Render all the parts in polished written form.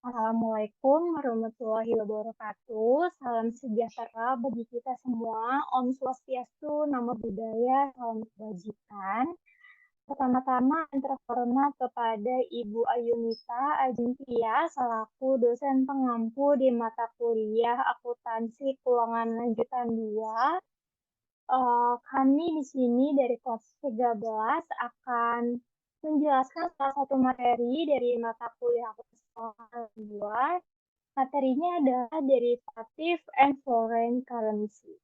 Assalamualaikum warahmatullahi wabarakatuh. Salam sejahtera bagi kita semua. Om Swastiastu, Namo Buddhaya, salam kebajikan. Pertama-tama yang terhormat kepada Ibu Ayunita Ajintia selaku dosen pengampu di mata kuliah Akuntansi Keuangan Lanjutan 2. Kami di sini dari kelas 13 akan menjelaskan salah satu materi dari mata kuliah Akuntansi 2. Materinya adalah derivative and foreign currency.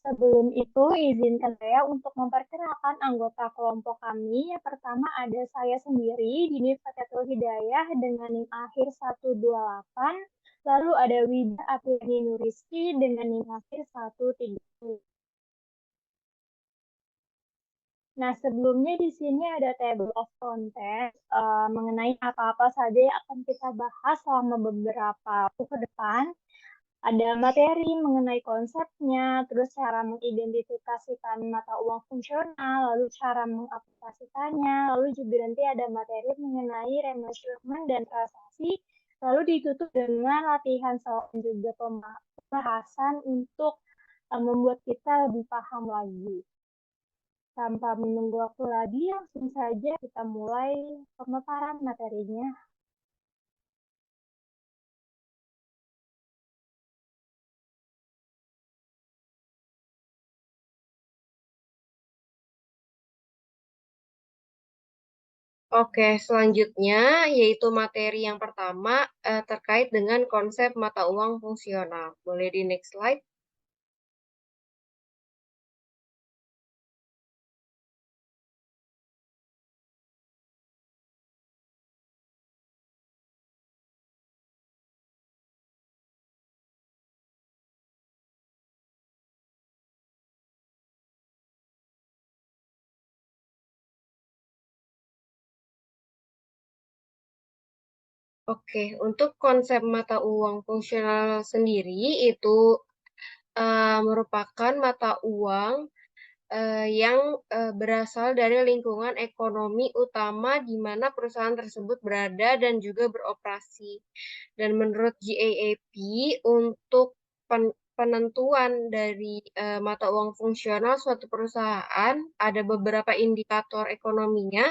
Sebelum itu, izinkan saya untuk memperkenalkan anggota kelompok kami. Yang pertama ada saya sendiri, Dini Fatyatul Hidayah dengan NIM akhir 128. Lalu ada Wida Apriani Nuriski dengan NIM akhir 130. Nah, sebelumnya di sini ada table of contents mengenai apa-apa saja yang akan kita bahas selama beberapa waktu ke depan. Ada materi mengenai konsepnya, terus cara mengidentifikasikan mata uang fungsional, lalu cara mengaplikasikannya, lalu juga nanti ada materi mengenai remeasurement dan transaksi, lalu ditutup dengan latihan soal juga pembahasan untuk membuat kita lebih paham lagi. Tanpa menunggu waktu lagi, langsung saja kita mulai pemaparan materinya. Oke, selanjutnya yaitu materi yang pertama terkait dengan konsep mata uang fungsional. Boleh di next slide. Oke, untuk konsep mata uang fungsional sendiri itu merupakan mata uang yang berasal dari lingkungan ekonomi utama di mana perusahaan tersebut berada dan juga beroperasi. Dan menurut GAAP, untuk penentuan dari mata uang fungsional suatu perusahaan, ada beberapa indikator ekonominya.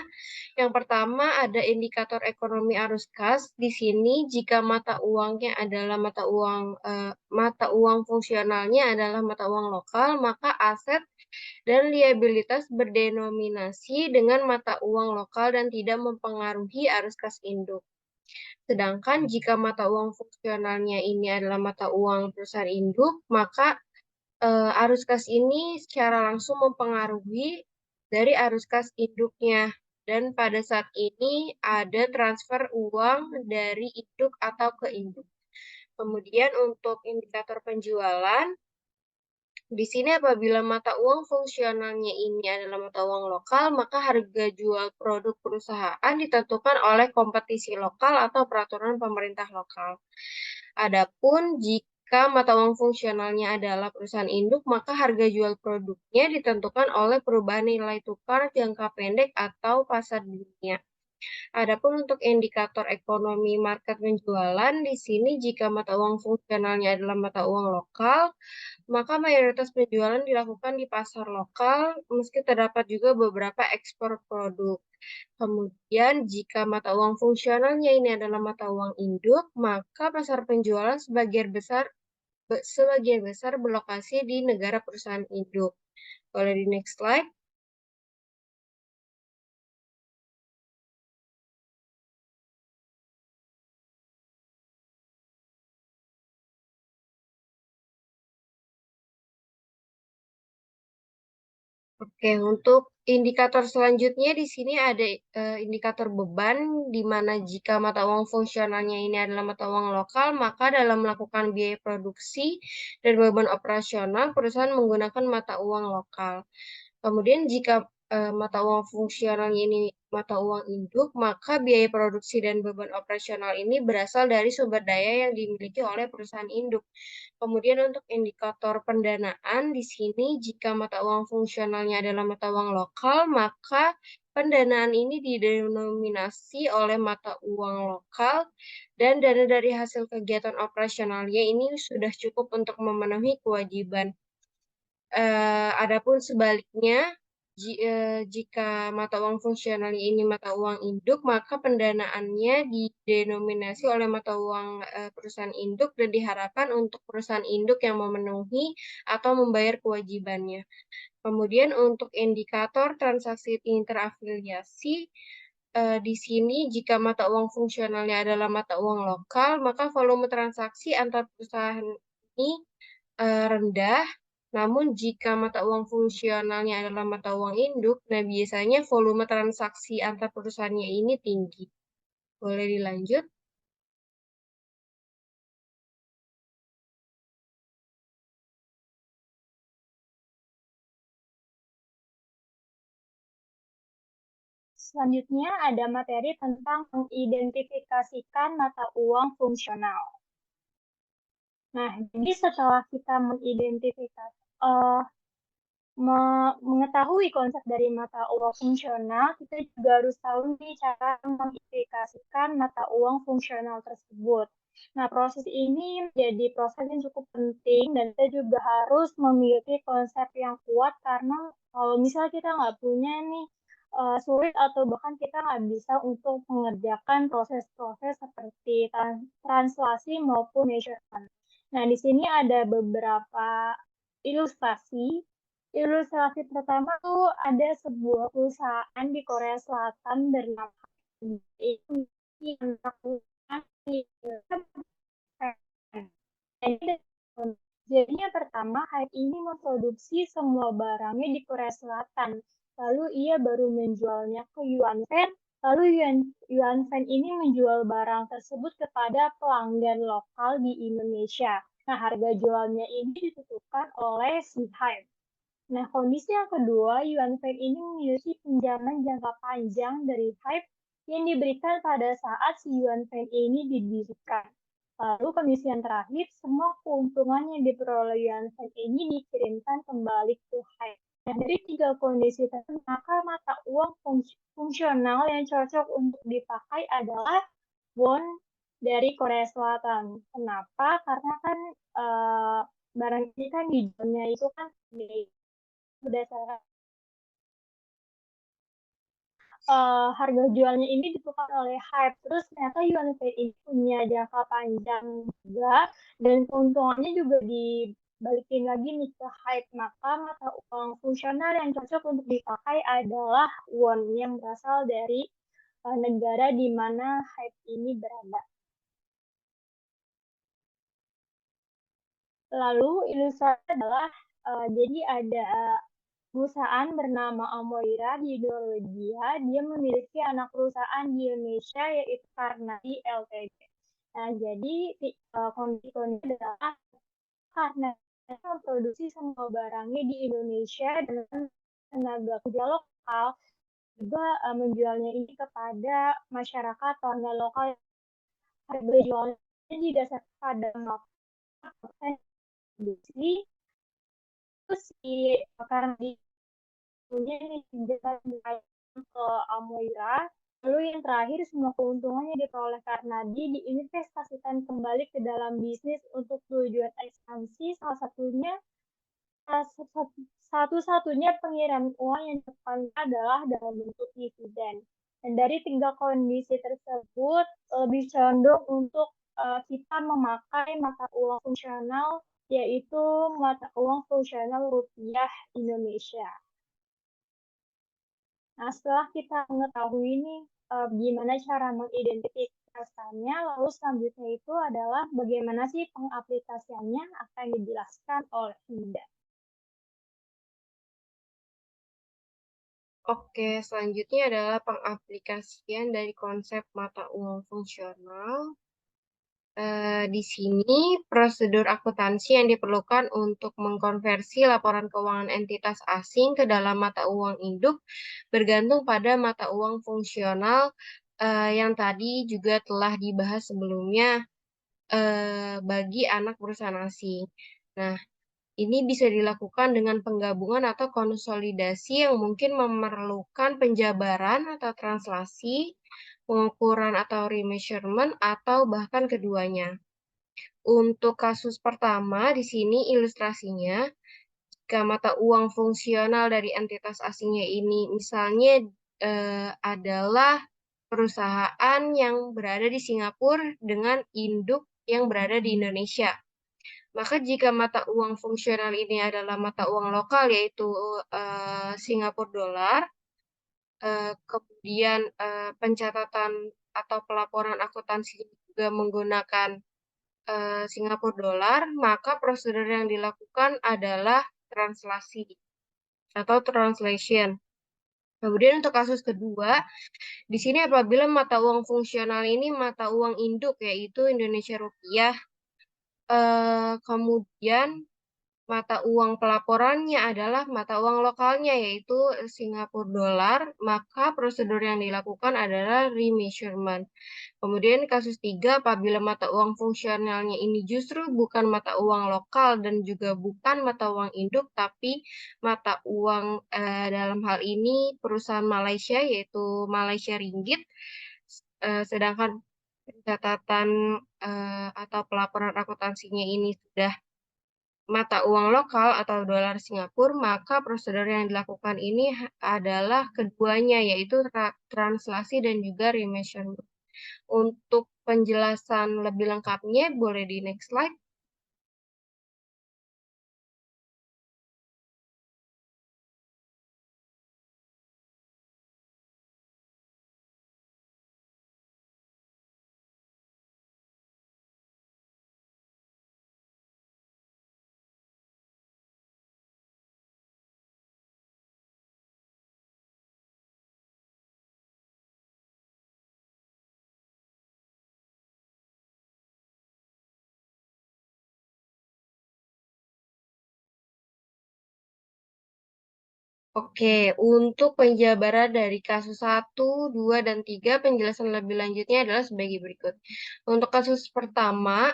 Yang pertama ada indikator ekonomi arus kas. Di sini jika mata uangnya adalah mata uang fungsionalnya adalah mata uang lokal, maka aset dan liabilitas berdenominasi dengan mata uang lokal dan tidak mempengaruhi arus kas induk. Sedangkan jika mata uang fungsionalnya ini adalah mata uang perusahaan induk, maka arus kas ini secara langsung mempengaruhi dari arus kas induknya. Dan pada saat ini ada transfer uang dari induk atau ke induk. Kemudian untuk indikator penjualan, di sini apabila mata uang fungsionalnya ini adalah mata uang lokal, maka harga jual produk perusahaan ditentukan oleh kompetisi lokal atau peraturan pemerintah lokal. Adapun jika mata uang fungsionalnya adalah perusahaan induk, maka harga jual produknya ditentukan oleh perubahan nilai tukar jangka pendek atau pasar dunia. Adapun untuk indikator ekonomi market penjualan, di sini jika mata uang fungsionalnya adalah mata uang lokal, maka mayoritas penjualan dilakukan di pasar lokal, meski terdapat juga beberapa ekspor produk. Kemudian, jika mata uang fungsionalnya ini adalah mata uang induk, maka pasar penjualan sebagian besar berlokasi di negara perusahaan induk. Boleh di next slide. Oke, untuk indikator selanjutnya di sini ada indikator beban, di mana jika mata uang fungsionalnya ini adalah mata uang lokal, maka dalam melakukan biaya produksi dan beban operasional, perusahaan menggunakan mata uang lokal. Kemudian jika mata uang fungsionalnya ini mata uang induk, maka biaya produksi dan beban operasional ini berasal dari sumber daya yang dimiliki oleh perusahaan induk. Kemudian untuk indikator pendanaan di sini jika mata uang fungsionalnya adalah mata uang lokal, maka Pendanaan ini didenominasi oleh mata uang lokal dan dana dari hasil kegiatan operasionalnya ini sudah cukup untuk memenuhi kewajiban. Adapun sebaliknya, jika mata uang fungsional ini mata uang induk, maka pendanaannya didenominasi oleh mata uang perusahaan induk dan diharapkan untuk perusahaan induk yang memenuhi atau membayar kewajibannya. Kemudian untuk indikator transaksi interafiliasi, di sini jika mata uang fungsionalnya adalah mata uang lokal, maka volume transaksi antar perusahaan ini rendah. Namun jika mata uang fungsionalnya adalah mata uang induk, nah biasanya volume transaksi antar perusahaannya ini tinggi. Boleh dilanjut? Selanjutnya ada materi tentang mengidentifikasikan mata uang fungsional. Nah, jadi setelah kita mengetahui konsep dari mata uang fungsional, kita juga harus tahu nih cara mengidentifikasikan mata uang fungsional tersebut. Nah, proses ini menjadi proses yang cukup penting dan kita juga harus memiliki konsep yang kuat karena kalau misalnya kita nggak punya nih, sulit atau bahkan kita nggak bisa untuk mengerjakan proses-proses seperti translasi maupun measurement. Nah, di sini ada beberapa ilustrasi. Ilustrasi pertama tuh ada sebuah perusahaan di Korea Selatan bernama itu yang melakukan jadi yang pertama, Hype ini memproduksi semua barangnya di Korea Selatan. Lalu ia baru menjualnya ke Yuan Fan. Lalu Yuan Fan ini menjual barang tersebut kepada pelanggan lokal di Indonesia. Nah, harga jualnya ini ditentukan oleh si Hype. Nah, kondisi yang kedua, Yuan Feng ini memiliki pinjaman jangka panjang dari Hype yang diberikan pada saat si Yuan Feng ini didirikan. Lalu komisi yang terakhir, semua keuntungan yang diperoleh Yuan Feng ini dikirimkan kembali ke Hype. Nah, dari tiga kondisi tersebut, maka mata uang fungsional yang cocok untuk dipakai adalah won dari Korea Selatan. Kenapa? Karena kan barang ini kan dijualnya itu kan berdasarkan harga jualnya ini ditentukan oleh Hype. Terus ternyata Yuan Pay ini punya jangka panjang juga dan keuntungannya juga dibalikin lagi nih ke Hype. Maka mata uang fungsional yang cocok untuk dipakai adalah won yang berasal dari negara di mana Hype ini berada. Lalu ilustrasi adalah jadi ada perusahaan bernama Amoira di Norwegia. Dia memiliki anak perusahaan di Indonesia yaitu Carnady Ltd. Nah, jadi kondisi adalah karena memproduksi semua barangnya di Indonesia dengan tenaga kerja lokal, juga menjualnya ini kepada masyarakat warga lokal. Harga jualnya didasarkan pada persen produksi. Terus karena punya nih pinjaman ke Amoira. Lalu yang terakhir, semua keuntungannya diperoleh karena diinvestasikan kembali ke dalam bisnis untuk tujuan ekspansi. Salah satunya satu-satunya pengiriman uang yang tepat adalah dalam bentuk dividen. Dan dari tiga kondisi tersebut lebih condong untuk kita memakai mata uang fungsional, yaitu mata uang fungsional rupiah Indonesia. Nah, setelah kita mengetahui ini gimana cara mengidentifikasinya, lalu selanjutnya itu adalah bagaimana sih pengaplikasiannya akan dijelaskan oleh Linda. Oke, selanjutnya adalah pengaplikasian dari konsep mata uang fungsional. Di sini prosedur akuntansi yang diperlukan untuk mengkonversi laporan keuangan entitas asing ke dalam mata uang induk bergantung pada mata uang fungsional yang tadi juga telah dibahas sebelumnya bagi anak perusahaan asing. Nah, Ini bisa dilakukan dengan penggabungan atau konsolidasi yang mungkin memerlukan penjabaran atau translasi, pengukuran atau remeasurement, atau bahkan keduanya. Untuk kasus pertama, di sini ilustrasinya, jika mata uang fungsional dari entitas asingnya ini misalnya adalah perusahaan yang berada di Singapura dengan induk yang berada di Indonesia. Maka jika mata uang fungsional ini adalah mata uang lokal, yaitu Singapura dolar, kemudian pencatatan atau pelaporan akuntansi juga menggunakan Singapura dolar, maka prosedur yang dilakukan adalah translasi atau translation. Kemudian untuk kasus kedua, di sini apabila mata uang fungsional ini mata uang induk, yaitu Indonesia rupiah, kemudian mata uang pelaporannya adalah mata uang lokalnya, yaitu Singapura dolar, maka prosedur yang dilakukan adalah remeasurement. Kemudian kasus 3, apabila mata uang fungsionalnya ini justru bukan mata uang lokal dan juga bukan mata uang induk, tapi mata uang dalam hal ini perusahaan Malaysia, yaitu Malaysia Ringgit, sedangkan pencatatan atau pelaporan akuntansinya ini sudah mata uang lokal atau dolar Singapura, maka prosedur yang dilakukan ini adalah keduanya, yaitu translasi dan juga remeasurement. Untuk penjelasan lebih lengkapnya, boleh di next slide. Oke, untuk penjabaran dari kasus 1, 2, dan 3, penjelasan lebih lanjutnya adalah sebagai berikut. Untuk kasus pertama,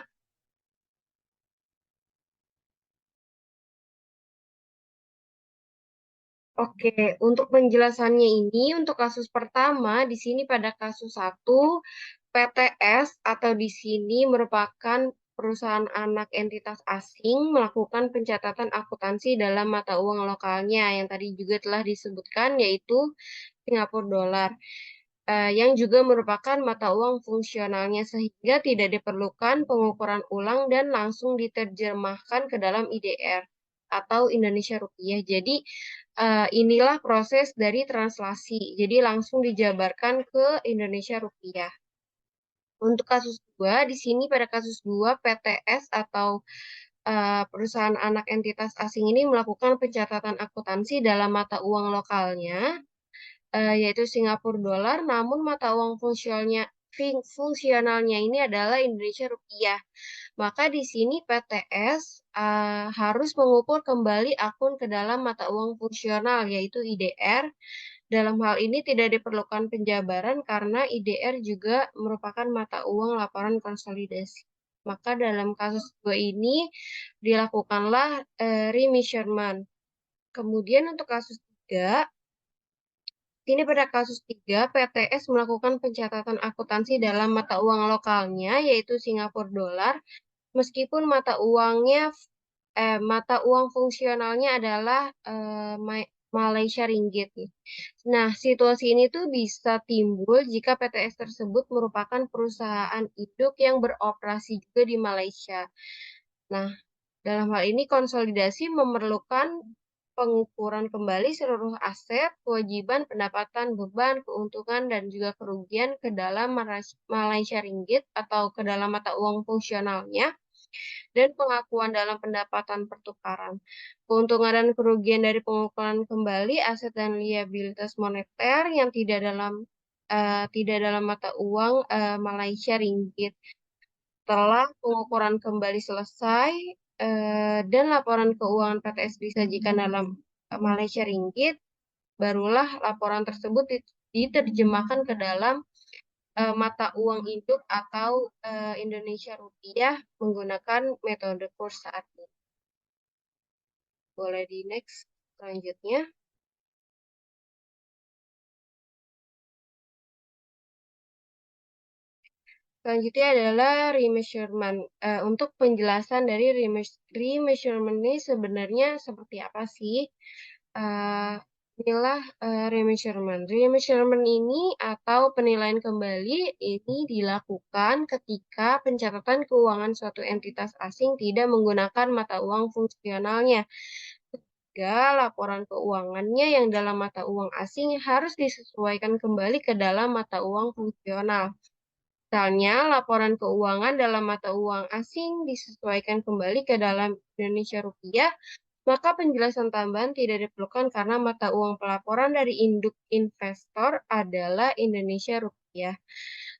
oke, untuk penjelasannya ini, untuk kasus pertama, di sini pada kasus 1, PTS atau di sini merupakan perusahaan anak entitas asing melakukan pencatatan akuntansi dalam mata uang lokalnya yang tadi juga telah disebutkan, yaitu Singapura dolar, yang juga merupakan mata uang fungsionalnya sehingga tidak diperlukan pengukuran ulang dan langsung diterjemahkan ke dalam IDR atau Indonesia rupiah. Jadi inilah proses dari translasi. Jadi langsung dijabarkan ke Indonesia rupiah. Untuk kasus 2, di sini pada kasus 2, PTS atau perusahaan anak entitas asing ini melakukan pencatatan akuntansi dalam mata uang lokalnya, yaitu Singapura dolar, namun mata uang fungsionalnya ini adalah Indonesia rupiah. Maka di sini PTS harus mengukur kembali akun ke dalam mata uang fungsional, yaitu IDR. Dalam hal ini tidak diperlukan penjabaran karena IDR juga merupakan mata uang laporan konsolidasi. Maka dalam kasus 2 ini dilakukanlah remeasurement. Kemudian untuk kasus 3, ini pada kasus 3, PTS melakukan pencatatan akuntansi dalam mata uang lokalnya, yaitu Singapura dolar, meskipun mata uang fungsionalnya adalah Malaysia Ringgit. Nah, situasi ini tuh bisa timbul jika PTS tersebut merupakan perusahaan induk yang beroperasi juga di Malaysia. Nah, dalam hal ini konsolidasi memerlukan pengukuran kembali seluruh aset, kewajiban, pendapatan, beban, keuntungan, dan juga kerugian ke dalam Malaysia Ringgit atau ke dalam mata uang fungsionalnya, dan pengakuan dalam pendapatan pertukaran. Keuntungan dan kerugian dari pengukuran kembali aset dan liabilitas moneter yang tidak dalam mata uang Malaysia Ringgit. Setelah pengukuran kembali selesai dan laporan keuangan PTS disajikan dalam Malaysia Ringgit, barulah laporan tersebut diterjemahkan ke dalam mata uang induk atau Indonesia rupiah menggunakan metode kurs saat ini. Boleh di next selanjutnya. Selanjutnya adalah remeasurement. Untuk penjelasan dari remeasurement ini sebenarnya seperti apa sih? Inilah remeasurement. Remeasurement ini atau penilaian kembali ini dilakukan ketika pencatatan keuangan suatu entitas asing tidak menggunakan mata uang fungsionalnya. Ketiga, laporan keuangannya yang dalam mata uang asing harus disesuaikan kembali ke dalam mata uang fungsional. Misalnya, laporan keuangan dalam mata uang asing disesuaikan kembali ke dalam Indonesia rupiah, maka penjelasan tambahan tidak diperlukan karena mata uang pelaporan dari induk investor adalah Indonesia rupiah.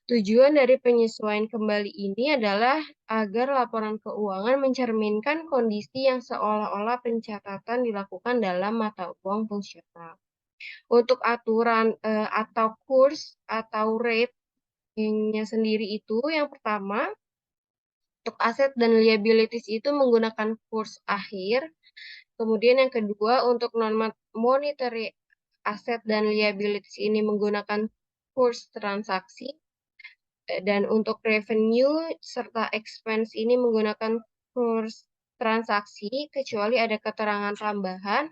Tujuan dari penyesuaian kembali ini adalah agar laporan keuangan mencerminkan kondisi yang seolah-olah pencatatan dilakukan dalam mata uang fungsional. Untuk aturan atau kurs atau rate nya sendiri itu yang pertama, untuk aset dan liabilities itu menggunakan kurs akhir. Kemudian yang kedua, untuk non-monetary aset dan liabilities ini menggunakan kurs transaksi. Dan untuk revenue serta expense ini menggunakan kurs transaksi, kecuali ada keterangan tambahan.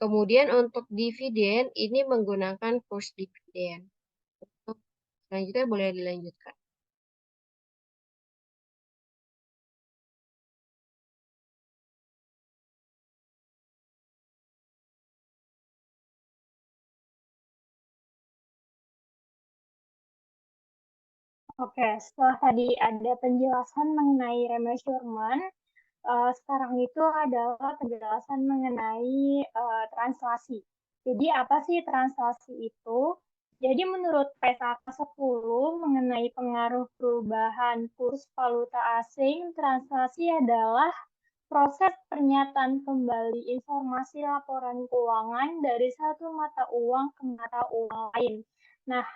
Kemudian untuk dividen ini menggunakan kurs dividen. Selanjutnya boleh dilanjutkan. Oke, setelah tadi ada penjelasan mengenai remeasurement, sekarang itu adalah penjelasan mengenai translasi. Jadi apa sih translasi itu? Jadi menurut PSAK 10 mengenai pengaruh perubahan kurs valuta asing, translasi adalah proses pernyataan kembali informasi laporan keuangan dari satu mata uang ke mata uang lain. Nah,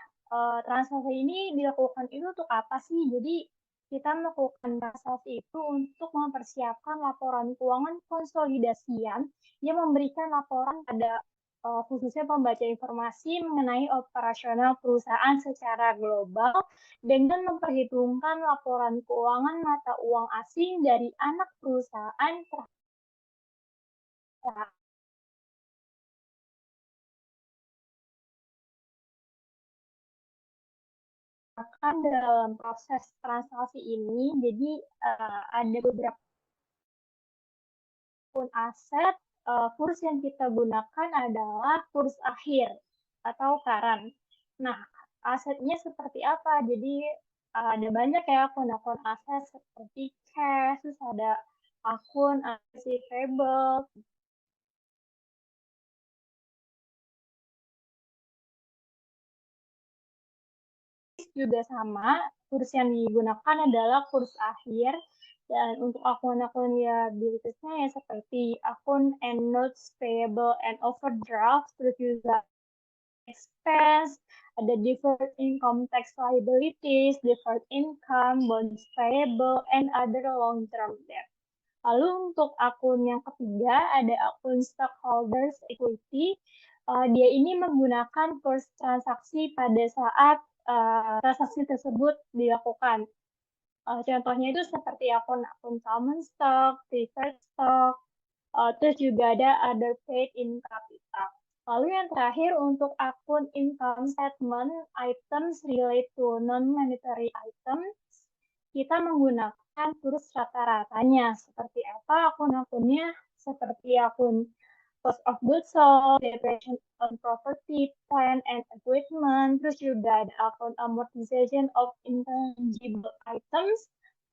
transaksi ini dilakukan itu untuk apa sih? Jadi kita melakukan transaksi itu untuk mempersiapkan laporan keuangan konsolidasian yang memberikan laporan pada khususnya pembaca informasi mengenai operasional perusahaan secara global dengan memperhitungkan laporan keuangan mata uang asing dari anak perusahaan terhadap dalam proses transaksi ini. Jadi ada beberapa aset, kurs yang kita gunakan adalah kurs akhir atau current. Nah, asetnya seperti apa? Jadi ada banyak ya akun-akun aset seperti cash, terus ada akun receivable, juga sama, kurs yang digunakan adalah kurs akhir. Dan untuk akun-akun liabilitiesnya ya seperti akun and notes payable and overdraft, terus juga expense, ada deferred income tax liabilities, deferred income, bonds payable, and other long-term debt. Lalu untuk akun yang ketiga ada akun stockholders equity. Dia ini menggunakan kurs transaksi pada saat transaksi tersebut dilakukan. Contohnya itu seperti akun-akun common stock, preferred stock, terus juga ada other paid in capital. Lalu yang terakhir untuk akun income statement items relate to non-monetary items, kita menggunakan kurs rata-ratanya. Seperti apa akun-akunnya? Seperti akun cost of goods sold, depreciation on property, plant and equipment, terus juga ada akun amortization of intangible items.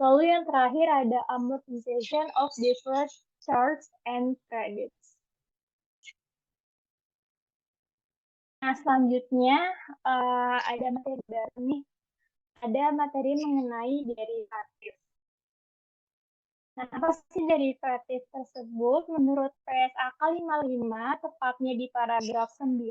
Lalu yang terakhir ada amortization of deferred charge and credits. Nah, selanjutnya ada materi baru nih. Ada materi mengenai derivatif. Nah, apa sih derivatif tersebut? Menurut PSAK 55, tepatnya di paragraf 9,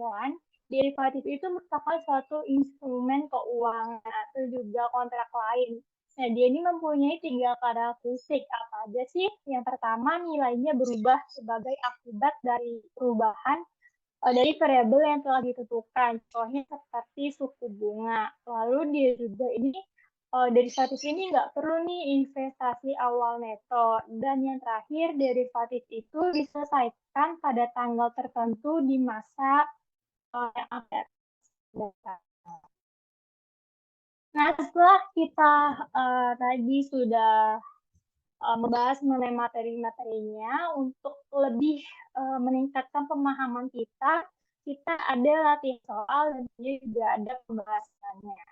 derivatif itu merupakan suatu instrumen keuangan atau juga kontrak lain Nah, dia ini mempunyai 3 karakteristik. Apa aja sih? Yang pertama, nilainya berubah sebagai akibat dari perubahan dari variabel yang telah ditentukan. Contohnya seperti suku bunga. Lalu dia juga ini derivatif ini nggak perlu nih investasi awal neto. Dan yang terakhir, derivatif itu diselesaikan pada tanggal tertentu di masa yang akan datang. Nah, setelah kita tadi sudah membahas mengenai materi-materinya, untuk lebih meningkatkan pemahaman kita, kita ada latihan soal dan juga ada pembahasannya.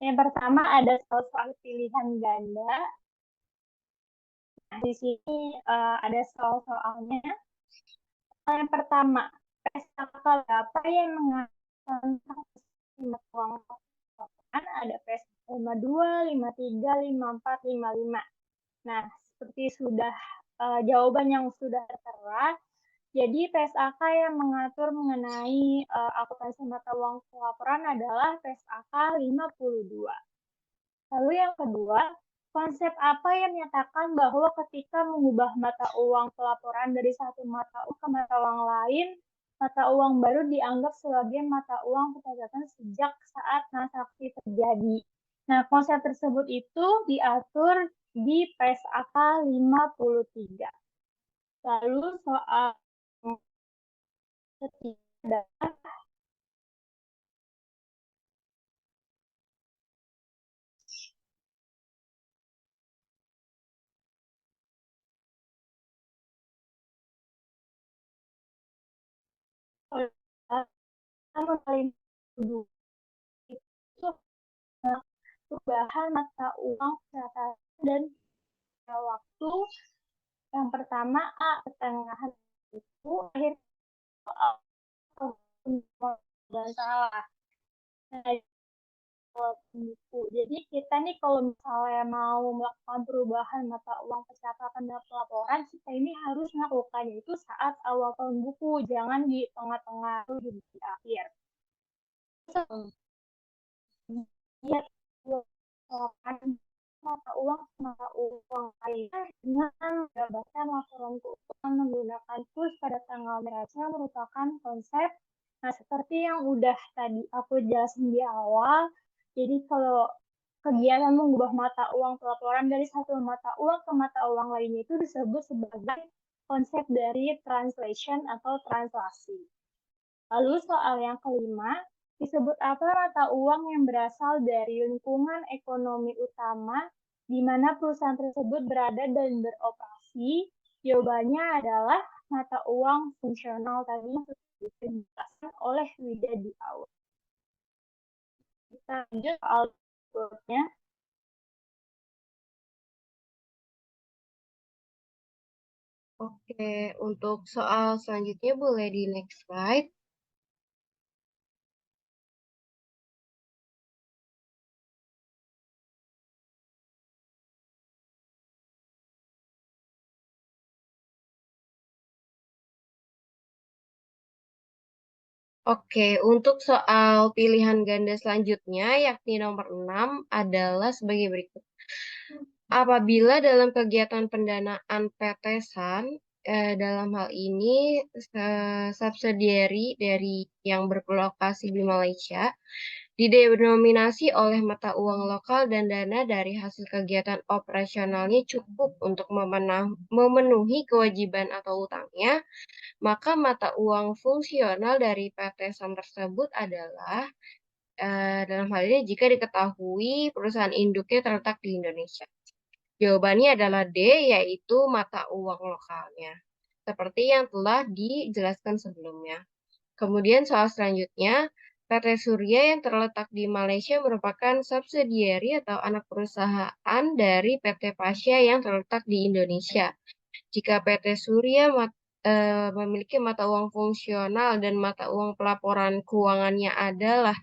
Yang pertama ada soal-soal pilihan ganda. Nah, di sini ada soal-soalnya. Yang pertama, PSAK apa yang mengatakan tentang uang kan ada PS 52, 53, 54, 55. Nah, seperti sudah jawaban yang sudah tertera, jadi PSAK yang mengatur mengenai akuntansi mata uang pelaporan adalah PSAK 52. Lalu yang kedua, konsep apa yang menyatakan bahwa ketika mengubah mata uang pelaporan dari satu mata uang ke mata uang lain, mata uang baru dianggap sebagai mata uang perdagangan sejak saat transaksi terjadi. Nah, konsep tersebut itu diatur di PSAK 53. Lalu soal ketiga adalah itu perubahan mata uang dan waktu. Yang pertama A, pertengahan itu akhir soal dan salah. Nah, buku. Jadi kita nih kalau misalnya mau melakukan perubahan mata uang percakapan dan pelaporan, kita ini harus melakukannya itu saat awal tahun buku, jangan di tengah-tengah atau di akhir. Dia mata uang lainnya dengan mendapatkan laporan keuangan menggunakan tools pada tanggal neraca merupakan konsep. Nah, seperti yang udah tadi aku jelasin di awal, jadi kalau kegiatan mengubah mata uang pelaporan dari satu mata uang ke mata uang lainnya itu disebut sebagai konsep dari translation atau translasi. Lalu soal yang kelima, disebut apa mata uang yang berasal dari lingkungan ekonomi utama di mana perusahaan tersebut berada dan beroperasi? Jawabannya adalah mata uang fungsional tadi yang sudah dijelaskan oleh Wida di awal. Kita lanjut soal berikutnya. Oke, untuk soal selanjutnya boleh di next slide. Oke, untuk soal pilihan ganda selanjutnya, yakni nomor 6, adalah sebagai berikut. Apabila dalam kegiatan pendanaan PTSan, dalam hal ini subsidiari dari yang berlokasi di Malaysia, didenominasi oleh mata uang lokal dan dana dari hasil kegiatan operasionalnya cukup untuk memenuhi kewajiban atau utangnya, maka mata uang fungsional dari PTSan tersebut adalah dalam hal ini jika diketahui perusahaan induknya terletak di Indonesia. Jawabannya adalah D, yaitu mata uang lokalnya. Seperti yang telah dijelaskan sebelumnya. Kemudian soal selanjutnya, PT Surya yang terletak di Malaysia merupakan subsidiari atau anak perusahaan dari PT Pasya yang terletak di Indonesia. Jika PT Surya memiliki mata uang fungsional dan mata uang pelaporan keuangannya adalah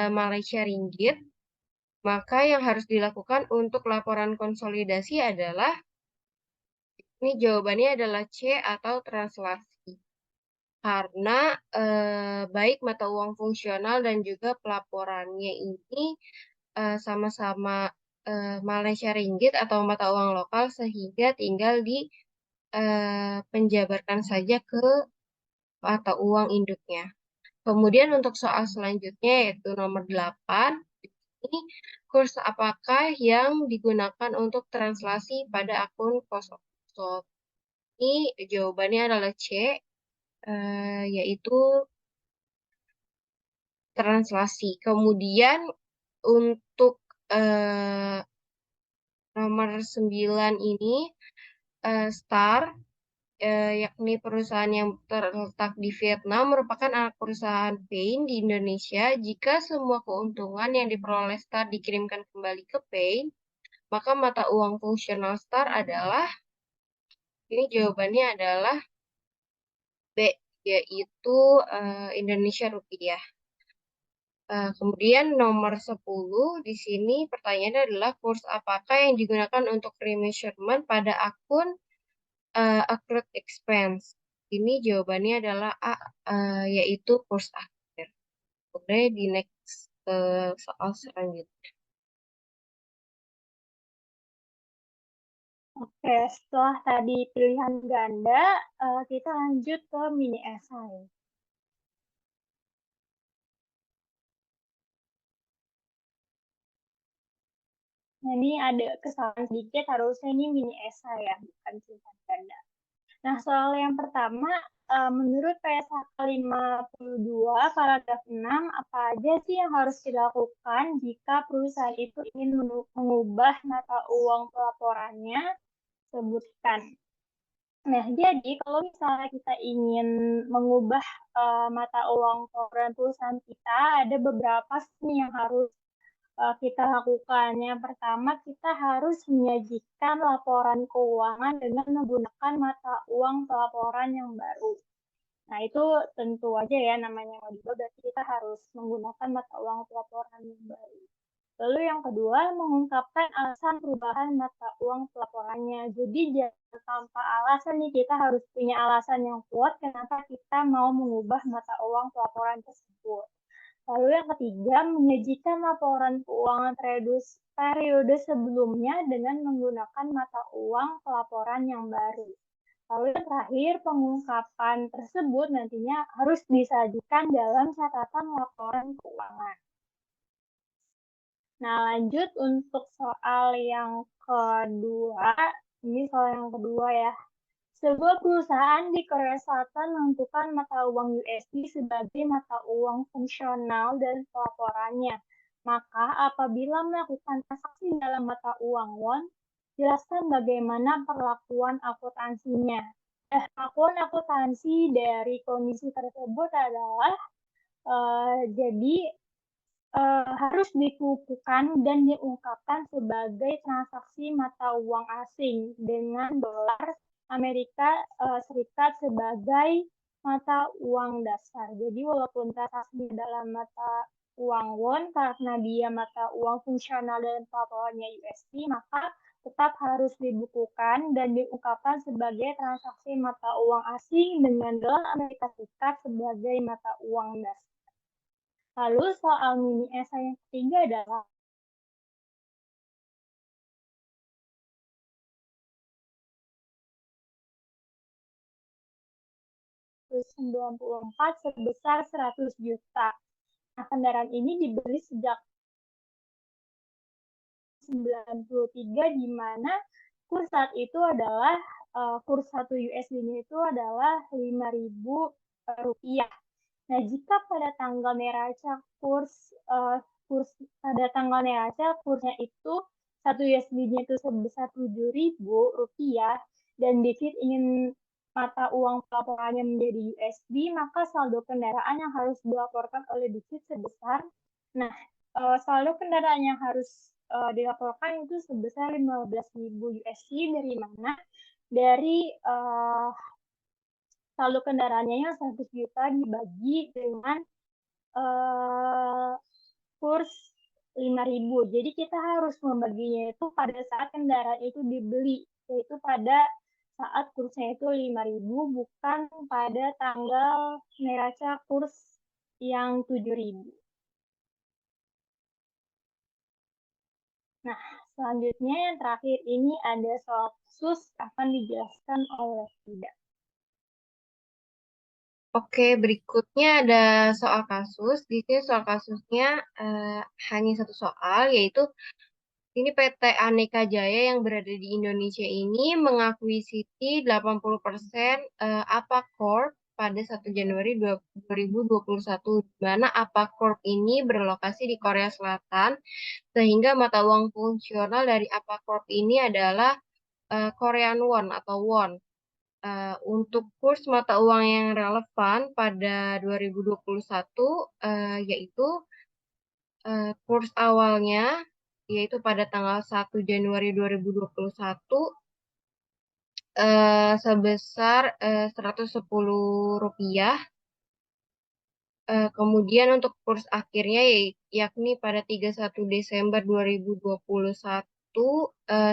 Malaysia Ringgit, maka yang harus dilakukan untuk laporan konsolidasi adalah, ini jawabannya adalah C atau translasi. Karena baik mata uang fungsional dan juga pelaporannya ini sama-sama Malaysia Ringgit atau mata uang lokal sehingga tinggal di penjabarkan saja ke mata uang induknya. Kemudian untuk soal selanjutnya yaitu nomor 8, ini kurs apakah yang digunakan untuk translasi pada akun kosong? Ini jawabannya adalah C, yaitu translasi. Kemudian untuk nomor 9 ini Star, yakni perusahaan yang terletak di Vietnam, merupakan anak perusahaan Paine di Indonesia. Jika semua keuntungan yang diperoleh Star dikirimkan kembali ke Paine, maka mata uang fungsional Star adalah, ini jawabannya adalah B, yaitu Indonesia Rupiah. Kemudian nomor 10, di sini pertanyaannya adalah kurs apakah yang digunakan untuk remeasurement pada akun accrued expense. Ini jawabannya adalah A, yaitu kurs akhir. Oke, di next soal selanjutnya. Oke, setelah tadi pilihan ganda, kita lanjut ke mini esai. Nah, ini ada kesalahan sedikit, harusnya ini mini esai ya, bukan pilihan ganda. Nah, soal yang pertama, menurut PSHK 52 paragraf 6, apa aja sih yang harus dilakukan jika perusahaan itu ingin mengubah mata uang pelaporannya? Sebutkan. Nah, jadi kalau misalnya kita ingin mengubah mata uang pelaporan perusahaan kita, ada beberapa sih yang harus kita lakukan. Yang pertama, kita harus menyajikan laporan keuangan dengan menggunakan mata uang pelaporan yang baru. Nah, itu tentu aja ya namanya audit, berarti kita harus menggunakan mata uang pelaporan yang baru. Lalu yang kedua, mengungkapkan alasan perubahan mata uang pelaporannya. Jadi jangan tanpa alasan nih, kita harus punya alasan yang kuat kenapa kita mau mengubah mata uang pelaporan tersebut. Lalu yang ketiga, menyajikan laporan keuangan periode sebelumnya dengan menggunakan mata uang pelaporan yang baru. Lalu yang terakhir, pengungkapan tersebut nantinya harus disajikan dalam catatan laporan keuangan. Nah, lanjut untuk soal yang kedua. Ini soal yang kedua ya. Sebuah perusahaan di Korea Selatan menentukan mata uang USD sebagai mata uang fungsional dan pelaporannya. Maka apabila melakukan transaksi dalam mata uang won, jelaskan bagaimana perlakuan akuntansinya. Perlakuan akuntansi dari kondisi tersebut adalah jadi harus dikukuhkan dan diungkapkan sebagai transaksi mata uang asing dengan dolar Amerika Serikat sebagai mata uang dasar. Jadi walaupun transaksi dalam mata uang won karena dia mata uang fungsional dan pelaporannya USD, maka tetap harus dibukukan dan diungkapkan sebagai transaksi mata uang asing dengan dolar Amerika Serikat sebagai mata uang dasar. Lalu soal mini esai yang ketiga adalah 94 sebesar 100 juta. Nah, kendaraan ini dibeli sejak 93 di mana kurs saat itu adalah kurs 1 USD-nya itu adalah 5.000 rupiah. Nah, jika pada tanggal neraca pada tanggal neraca kursnya itu 1 USD-nya itu sebesar 7.000 rupiah dan David ingin mata uang pelaporannya menjadi USD, maka saldo kendaraan yang harus dilaporkan oleh David sebesar, nah, saldo kendaraan yang harus dilaporkan itu sebesar 15.000 USD dari mana? Dari saldo kendaraannya yang 100 juta dibagi dengan kurs 5.000. Jadi kita harus membaginya itu pada saat kendaraan itu dibeli, yaitu pada saat kursnya itu 5.000, bukan pada tanggal neraca kurs yang 7.000. Nah, selanjutnya yang terakhir ini ada soal khusus akan dijelaskan oleh Frida. Oke, berikutnya ada soal kasus. Di sini soal kasusnya hanya satu soal, yaitu ini PT Aneka Jaya yang berada di Indonesia ini mengakuisisi 80% APA Corp pada 1 Januari 2021, di mana APA Corp ini berlokasi di Korea Selatan, sehingga mata uang fungsional dari APA Corp ini adalah Korean Won atau Won. Untuk kurs mata uang yang relevan pada 2021 yaitu kurs awalnya yaitu pada tanggal 1 Januari 2021 sebesar Rp110. Kemudian untuk kurs akhirnya yakni pada 31 Desember 2021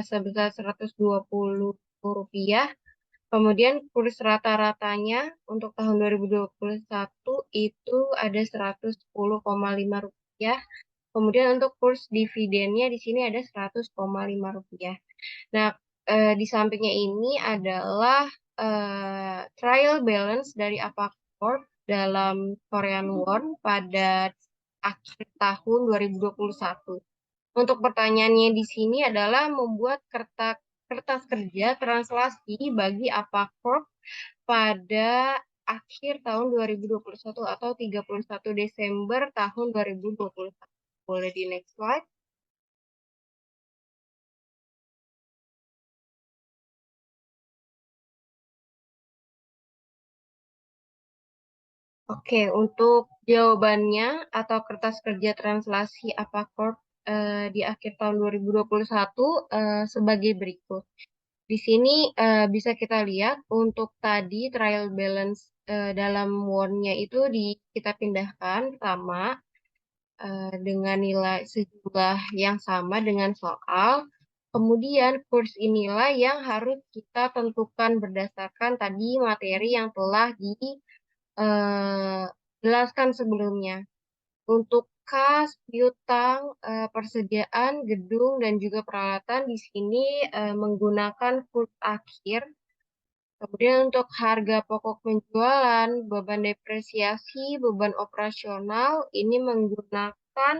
sebesar Rp120. Kemudian kurs rata-ratanya untuk tahun 2021 itu ada Rp110,5. Kemudian untuk kurs dividennya di sini ada Rp100,5. Nah, di sampingnya ini adalah trial balance dari Apacorp dalam Korean Won pada akhir tahun 2021. Untuk pertanyaannya di sini adalah membuat kertas kerja translasi bagi Apacorp pada akhir tahun 2021 atau 31 Desember tahun 2021. Boleh di next slide. Oke, untuk jawabannya atau kertas kerja translasi Apacorp di akhir tahun 2021 sebagai berikut. Di sini bisa kita lihat untuk tadi trial balance dalam won-nya itu kita pindahkan sama dengan nilai sejumlah yang sama dengan soal. Kemudian kurs inilah yang harus kita tentukan berdasarkan tadi materi yang telah dijelaskan sebelumnya. Untuk kas, piutang, persediaan gedung dan juga peralatan di sini menggunakan kurs akhir. Kemudian untuk harga pokok penjualan, beban depresiasi, beban operasional ini menggunakan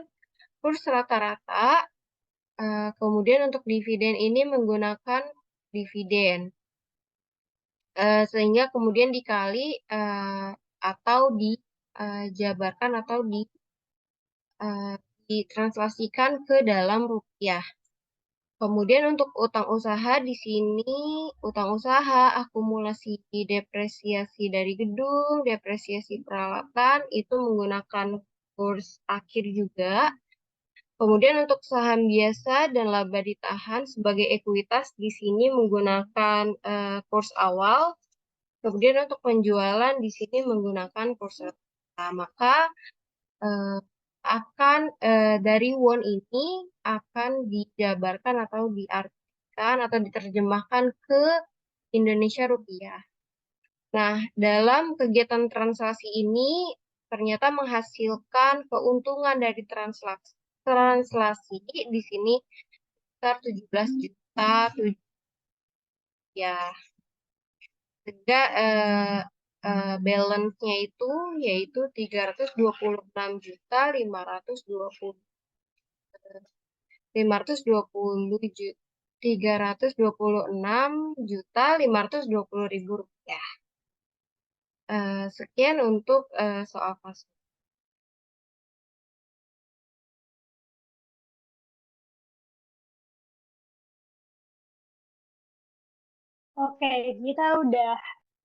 kurs rata-rata. Kemudian untuk dividen ini menggunakan dividen. Sehingga kemudian dikali atau dijabarkan atau ditranslasikan ke dalam rupiah. Kemudian untuk utang usaha di sini, utang usaha, akumulasi depresiasi dari gedung, depresiasi peralatan, itu menggunakan kurs akhir juga. Kemudian untuk saham biasa dan laba ditahan sebagai ekuitas di sini menggunakan kurs awal. Kemudian untuk penjualan di sini menggunakan kurs rata. Maka dari won ini akan dijabarkan atau diartikan atau diterjemahkan ke Indonesia rupiah. Nah, dalam kegiatan transaksi ini ternyata menghasilkan keuntungan dari translasi di sini sekitar 17 juta ya. Sehingga balance-nya itu yaitu 326.520 rupiah. Sekian untuk soal kasus. Oke, kita udah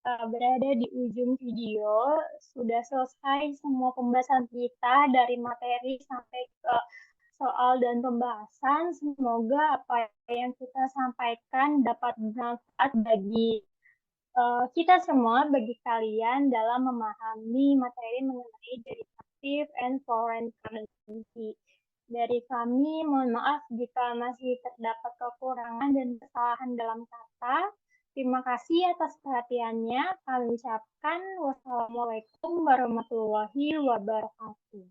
berada di ujung video, sudah selesai semua pembahasan kita dari materi sampai ke soal dan pembahasan. Semoga apa yang kita sampaikan dapat bermanfaat bagi kita semua, bagi kalian dalam memahami materi mengenai derivative and foreign currency. Dari kami, mohon maaf jika masih terdapat kekurangan dan kesalahan dalam kata. Terima kasih atas perhatiannya. Kami ucapkan wassalamualaikum warahmatullahi wabarakatuh.